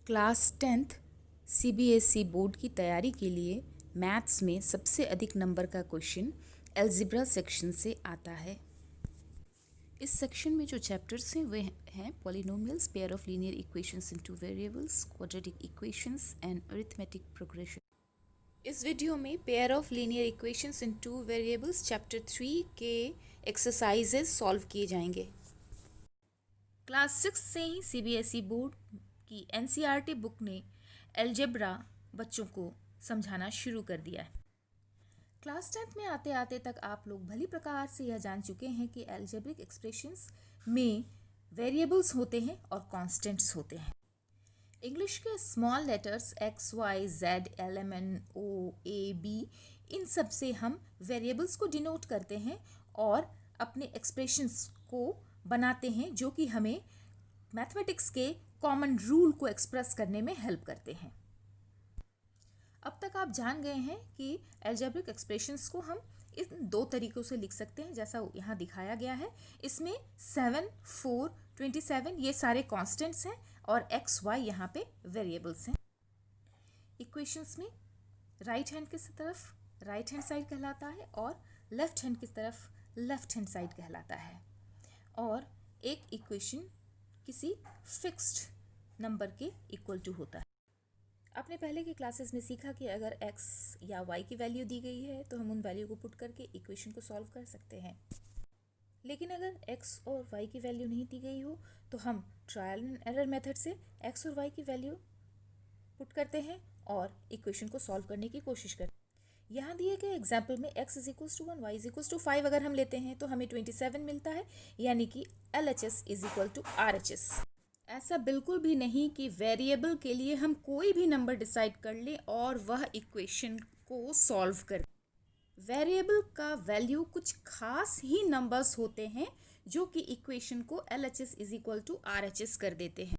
Class 10th CBSE board की तैयारी के लिए मैथ्स में सबसे अधिक नंबर का क्वेश्चन अलजेब्रा सेक्शन से आता है। इस सेक्शन में जो चैप्टर्स हैं वे हैं polynomials, pair of linear equations in two variables, quadratic equations and arithmetic progression. इस वीडियो में pair of linear equations in two variables chapter 3 के एक्सरसाइजेस सॉल्व किए जाएंगे। क्लास 6 से ही सीबीएसई बोर्ड की एनसीईआरटी बुक ने अलजेब्रा बच्चों को समझाना शुरू कर दिया है। क्लास 10th में आते आते तक आप लोग भली प्रकार से यह जान चुके हैं कि अलजेब्रिक एक्सप्रेशंस में वेरिएबल्स होते हैं और कांस्टेंट्स होते हैं। इंग्लिश के small letters x y z l m n o a b, इन सब से हम वेरिएबल्स को डिनोट करते हैं और अपने एक्सप्रेशंस को बनाते हैं जो कि हमें मैथमेटिक्स के कॉमन रूल को एक्सप्रेस करने में हेल्प करते हैं। अब तक आप जान गए हैं कि अलजेब्रिक एक्सप्रेशंस को हम इन दो तरीकों से लिख सकते हैं जैसा यहाँ दिखाया गया है। इसमें 7, 4, 27 ये सारे कांस्टेंट्स हैं और एक्स वाई यहाँ पे वेरिएबल्स हैं। इक्वेशंस में राइट हैंड की तरफ राइट हैंड साइड कहलाता है और लेफ्ट हैंड की तरफ लेफ्ट हैंड साइड कहलाता है। और एक इक्वेशन किसी फिक्स्ड नंबर के इक्वल टू होता है। आपने पहले की क्लासेस में सीखा कि अगर x या y की वैल्यू दी गई है तो हम उन वैल्यू को पुट करके इक्वेशन को सॉल्व कर सकते हैं। लेकिन अगर x और y की वैल्यू नहीं दी गई हो तो हम ट्रायल एंड एरर मेथड से x और y की वैल्यू पुट करते हैं और इक्वेशन को सॉल्व करने की कोशिश करते हैं। यहाँ दिए गए एग्जाम्पल में x = 1, y = 5 अगर हम लेते हैं तो हमें 27 मिलता है, यानी कि LHS = RHS। ऐसा बिल्कुल भी नहीं कि वेरिएबल के लिए हम कोई भी नंबर डिसाइड कर लें और वह इक्वेशन को सॉल्व कर। वेरिएबल का वैल्यू कुछ खास ही नंबर्स होते हैं जो कि इक्वेशन को LHS = RHS कर देते हैं।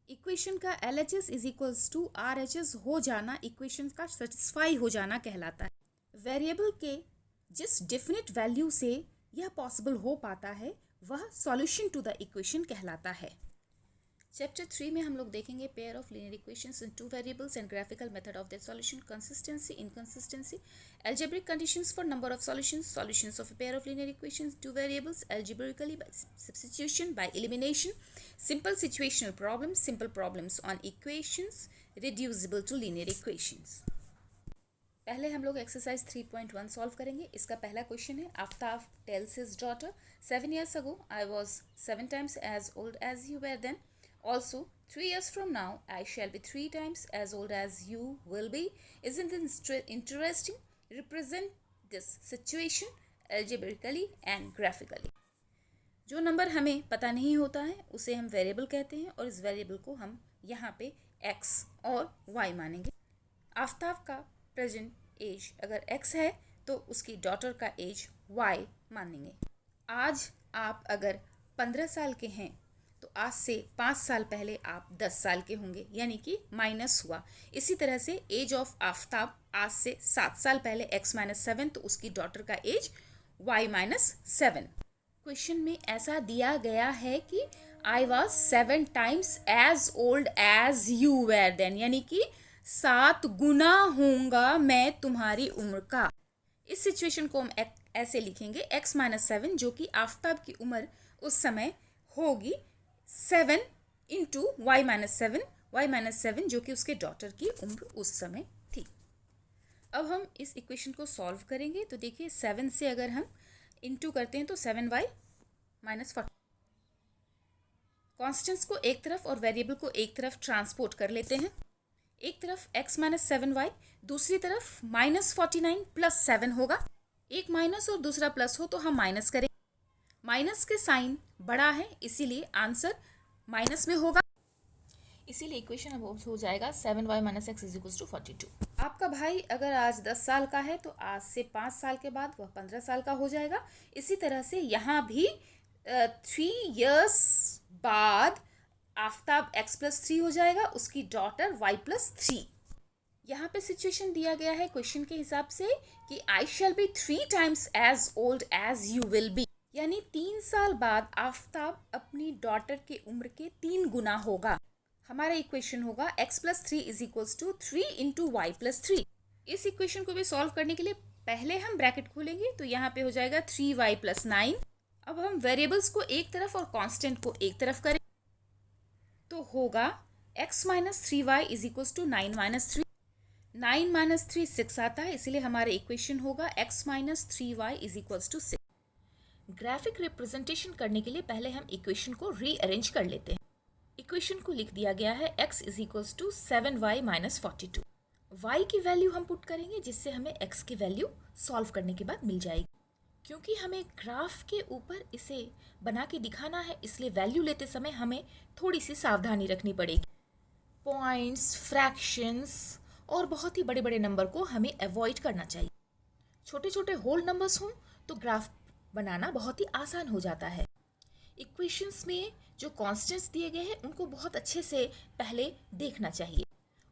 इक्वेशन का LHS = RHS हो जाना इक्वेशन का सेटिस्फाई हो जाना कहलाता है। वेरिएबल के जिस डेफिनेट वैल्यू से यह पॉसिबल हो पाता है वह सॉल्यूशन टू द इक्वेशन कहलाता है। चैप्टर 3 में हम लोग देखेंगे pair of linear equations in two variables and graphical method of their solution, consistency, inconsistency, algebraic conditions for number of solutions, solutions of a pair of linear equations, two variables, algebraically by substitution, by elimination, simple situational problems, simple problems on equations, reducible to linear equations. पहले हम लोग exercise 3.1 solve करेंगे। इसका पहला question है, Aftab tales his daughter 7 years ago I was 7 times as old as you were then. Also, 3 years from now, I shall be 3 times as old as you will be. Isn't it interesting? Represent this situation algebraically and graphically. जो number हमें पता नहीं होता है उसे हम variable कहते हैं और इस वेरिएबल को हम यहाँ पे x और y मानेंगे। आफ्ताब का प्रेजेंट एज अगर x है तो उसकी डॉटर का एज y मानेंगे। आज आप अगर 15 साल के हैं तो आज से 5 साल पहले आप 10 साल के होंगे, यानी कि माइनस हुआ। इसी तरह से एज ऑफ आफ्ताब आज से 7 साल पहले x - 7 तो उसकी डॉटर का एज y - 7। क्वेश्चन में ऐसा दिया गया है कि I was 7 times as old as you were then, यानी कि 7 गुना होऊंगा मैं तुम्हारी उम्र का। इस सिचुएशन को हम ऐसे लिखेंगे x - 7 जो कि आफ्ताब की उम्र उस समय होगी 7 × y - 7 जो कि उसके डॉटर की उम्र उस समय थी। अब हम इस इक्वेशन को सॉल्व करेंगे तो देखिए 7 से अगर हम इंटू करते हैं तो 7y - 40। कॉन्स्टेंट्स को एक तरफ और वेरिएबल को एक तरफ ट्रांसपोर्ट कर लेते हैं। एक तरफ x - 7y, दूसरी तरफ -49 + 7 होगा। एक माइनस और दूसरा प्लस हो तो हम माइनस करें। माइनस के साइन बड़ा है इसीलिए आंसर माइनस में होगा, इसीलिए इक्वेशन अब हो जाएगा 7y - x = 42। आपका भाई अगर आज 10 साल का है तो आज से 5 साल के बाद वह 15 साल का हो जाएगा। इसी तरह से यहाँ भी 3 years बाद आफ्ताब x + 3 हो जाएगा, उसकी डॉटर y + 3। यहाँ पे सिचुएशन दिया गया है क्वेश्चन के हिसाब से कि आई shall be 3 times as old as you will be, यानी 3 साल बाद आफ्ताब अपनी डॉटर की उम्र के 3 गुना होगा। हमारा इक्वेशन होगा x plus 3 is equals to 3 into y plus 3। इस इक्वेशन को भी सॉल्व करने के लिए पहले हम ब्रैकेट खोलेंगे, तो यहाँ पे हो जाएगा 3y प्लस 9। अब हम वेरिएबल्स को एक तरफ और कांस्टेंट को एक तरफ करें, तो होगा x minus 3y is equals to 9 minus 3। 9 minus 3 6 आता है, इसीलिए हमारा इक्वेशन होगा x minus 3y is equals to 6। Graphic representation करने के लिए पहले हम इक्वेशन को रीअरेंज कर लेते हैं। इक्वेशन को लिख दिया गया है x is equals to 7y minus 42। y की वैल्यू हम पुट करेंगे, जिससे हमें x की वैल्यू सॉल्व करने के बाद मिल जाएगी। क्योंकि हमें ग्राफ के ऊपर इसे बना के दिखाना है, इसलिए वैल्यू लेते समय हमें थोड़ी सी सावधानी रखनी पड़ेगी। पॉइंट्स, फ्रैक्शंस और बहुत ही बड़े बड़े नंबर को हमें अवॉइड करना चाहिए। छोटे छोटे होल नंबर्स हों तो ग्राफ बनाना बहुत ही आसान हो जाता है। इक्वेशंस में जो कॉन्स्टेंट्स दिए गए हैं उनको बहुत अच्छे से पहले देखना चाहिए,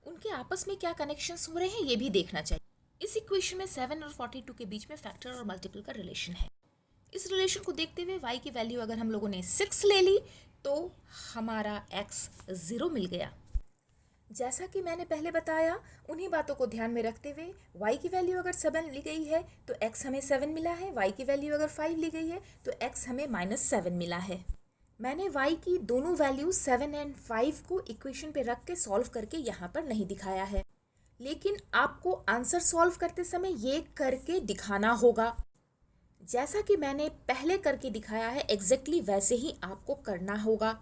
उनके आपस में क्या कनेक्शंस हो रहे हैं ये भी देखना चाहिए। इस इक्वेशन में 7 और 42 के बीच में फैक्टर और मल्टीपल का रिलेशन है। इस रिलेशन को देखते हुए y की वैल्यू अगर हम लोगों ने 6 ले ली तो हमारा x 0 मिल गया। जैसा कि मैंने पहले बताया, उन्हीं बातों को ध्यान में रखते हुए y की वैल्यू अगर 7 ली गई है तो x हमें 7 मिला है, y की वैल्यू अगर 5 ली गई है तो x हमें -7 मिला है। मैंने y की दोनों वैल्यू 7 एंड 5 को इक्वेशन पे रख के सॉल्व करके यहाँ पर नहीं दिखाया है, लेकिन आपको आंसर सॉल्व करते समय ये करके दिखाना होगा। जैसा कि मैंने पहले करके दिखाया है एग्जैक्टली वैसे ही आपको करना होगा।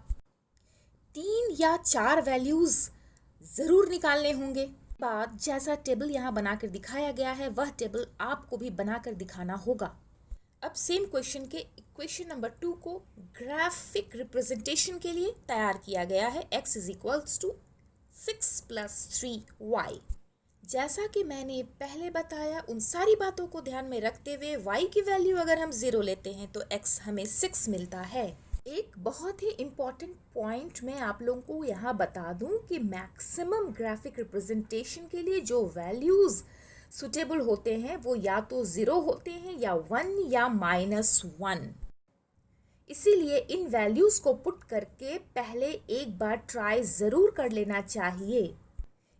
3 या 4 वैल्यूज़ ज़रूर निकालने होंगे। बाद जैसा टेबल यहाँ बनाकर दिखाया गया है वह टेबल आपको भी बनाकर दिखाना होगा। अब सेम क्वेश्चन के इक्वेशन नंबर 2 को ग्राफिक रिप्रेजेंटेशन के लिए तैयार किया गया है। x is equals to 6 plus 3y। जैसा कि मैंने पहले बताया, उन सारी बातों को ध्यान में रखते हुए y की वैल्यू अगर हम 0 लेते हैं तो x हमें 6 मिलता है। एक बहुत ही इम्पॉर्टेंट पॉइंट मैं आप लोगों को यहाँ बता दूँ कि मैक्सिमम ग्राफिक रिप्रेजेंटेशन के लिए जो वैल्यूज़ सुटेबल होते हैं वो या तो 0 होते हैं या 1 या -1। इसीलिए इन वैल्यूज़ को पुट करके पहले एक बार ट्राई ज़रूर कर लेना चाहिए।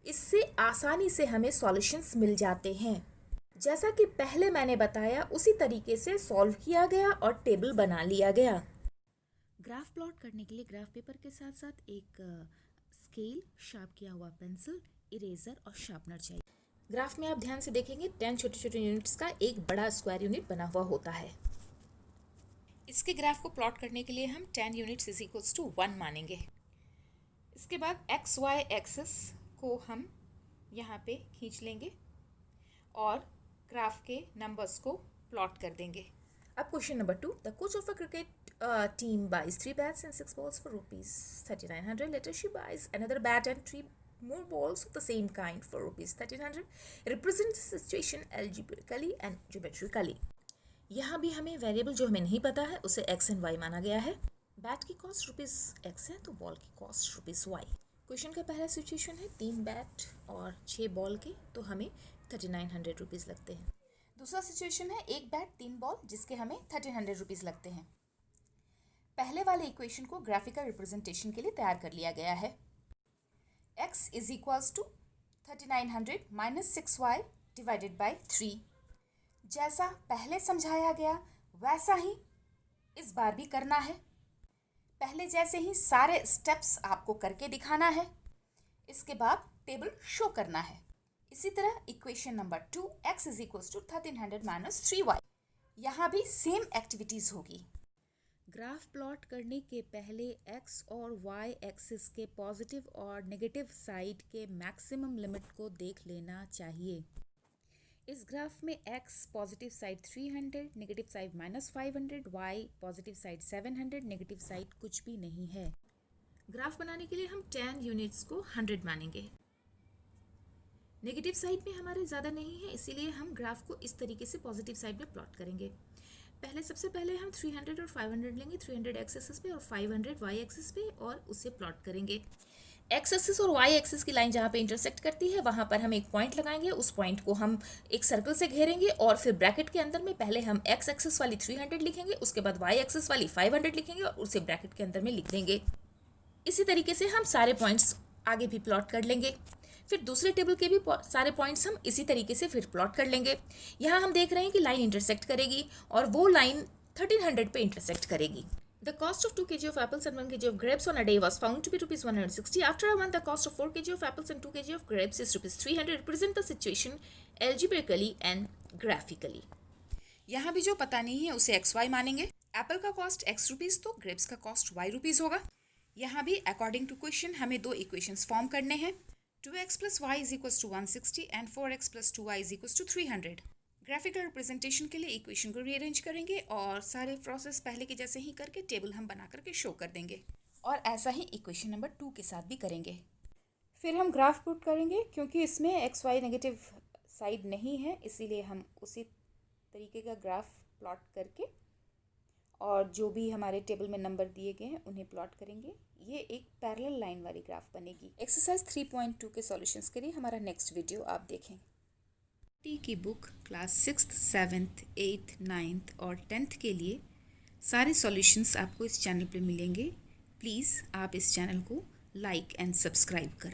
इससे आसानी से हमें सॉल्यूशंस मिल जाते हैं। जैसा कि पहले मैंने बताया उसी तरीके से सॉल्व किया गया और टेबल बना लिया गया। ग्राफ प्लॉट करने के लिए ग्राफ पेपर के साथ साथ एक स्केल, शार्प किया हुआ पेंसिल, इरेजर और शार्पनर चाहिए। ग्राफ में आप ध्यान से देखेंगे 10 छोटे छोटे यूनिट्स का एक बड़ा स्क्वायर यूनिट बना हुआ होता है। इसके ग्राफ को प्लॉट करने के लिए हम 10 यूनिट्स इज इक्वल्स टू 1 मानेंगे। इसके बाद एक्स वाई एक्सिस को हम यहाँ पे खींच लेंगे और ग्राफ के नंबर्स को प्लॉट कर देंगे। अब question number 2, the coach of a cricket team buys 3 bats and 6 balls for rupees 3900. Later she buys another bat and 3 more balls of the same kind for rupees 1300. Represent the situation algebraically and geometrically. यहाँ भी हमें variable जो हमें नहीं पता है उसे x and y माना गया है। बैट की कॉस्ट रुपीज़ x है तो बॉल की कॉस्ट रुपीज़ y। क्वेश्चन का पहला सिचुएशन है 3 बैट और 6 बॉल के, तो हमें 3900 रुपीज़ लगते हैं। दूसरा सिचुएशन है 1 बैट 3 बॉल जिसके हमें 1300 रुपीज़ लगते हैं। पहले वाले इक्वेशन को ग्राफिकल रिप्रेजेंटेशन के लिए तैयार कर लिया गया है। x is equals to 3900 minus 6y divided by 3। जैसा पहले समझाया गया वैसा ही इस बार भी करना है। पहले जैसे ही सारे स्टेप्स आपको करके दिखाना है, इसके बाद टेबल शो करना है। इसी तरह equation number 2, x is equals to 1300 minus 3y, यहाँ भी सेम एक्टिविटीज़ होगी। ग्राफ प्लॉट करने के पहले x और y एक्सिस के पॉजिटिव और नेगेटिव साइड के मैक्सिमम लिमिट को देख लेना चाहिए। इस ग्राफ में x positive side 300, negative side -500, y positive side 700, negative side कुछ भी नहीं है। ग्राफ बनाने के लिए हम 10 यूनिट्स को 100 मानेंगे। नेगेटिव साइड में हमारे ज़्यादा नहीं है, इसीलिए हम ग्राफ को इस तरीके से पॉजिटिव साइड में प्लॉट करेंगे। सबसे पहले हम 300 और 500 लेंगे, 300 एक्स एक्सिस पे और 500 वाई एक्सिस पे, और उसे प्लॉट करेंगे। एक्स एक्सिस और वाई एक्सिस की लाइन जहाँ पे इंटरसेक्ट करती है वहाँ पर हम एक पॉइंट लगाएंगे। उस पॉइंट को हम एक सर्कल से घेरेंगे और फिर ब्रैकेट के अंदर में पहले हम एक्स एक्सिस वाली 300 लिखेंगे, उसके बाद वाई एक्सिस वाली 500 लिखेंगे और उसे ब्रैकेट के अंदर में लिख देंगे। इसी तरीके से हम सारे पॉइंट्स आगे भी प्लॉट कर लेंगे। फिर दूसरे टेबल के भी सारे पॉइंट्स हम इसी तरीके से फिर प्लॉट कर लेंगे। यहाँ हम देख रहे हैं कि लाइन इंटरसेक्ट करेगी और वो लाइन 1300 पे इंटरसेक्ट करेगी। The cost of 2 kg of apples and 1 kg of grapes on a day was found to be rupees 160. After a month, the cost of 4 kg of apples and 2 kg of grapes is rupees 300. Represent the situation algebraically and graphically. यहाँ भी जो पता नहीं है उसे XY मानेंगे। Apple का cost X rupees तो ग्रेप्स का कॉस्ट Y रुपीज़ होगा। यहाँ भी अकॉर्डिंग टू क्वेश्चन हमें दो इक्वेशंस फॉर्म करने हैं। 2x plus y is equals to 160 and 4x plus 2y is equals to 300. Graphical representation के लिए इक्वेशन को रीअरेंज करेंगे और सारे प्रोसेस पहले के जैसे ही करके टेबल हम बना करके शो कर देंगे और ऐसा ही इक्वेशन नंबर 2 के साथ भी करेंगे। फिर हम ग्राफ पुट करेंगे, क्योंकि इसमें एक्स वाई नेगेटिव साइड नहीं है इसीलिए हम उसी तरीके का ग्राफ प्लॉट करके और जो भी हमारे टेबल में नंबर दिए गए हैं उन्हें प्लॉट करेंगे। ये एक पैरेलल लाइन वाली ग्राफ बनेगी। एक्सरसाइज 3.2 के सॉल्यूशंस के लिए हमारा नेक्स्ट वीडियो आप देखें। टी की book class 6th, 7th, 8th, 9th और 10th के लिए सारे सॉल्यूशंस आपको इस चैनल पे मिलेंगे। प्लीज़ आप इस चैनल को लाइक एंड सब्सक्राइब करें।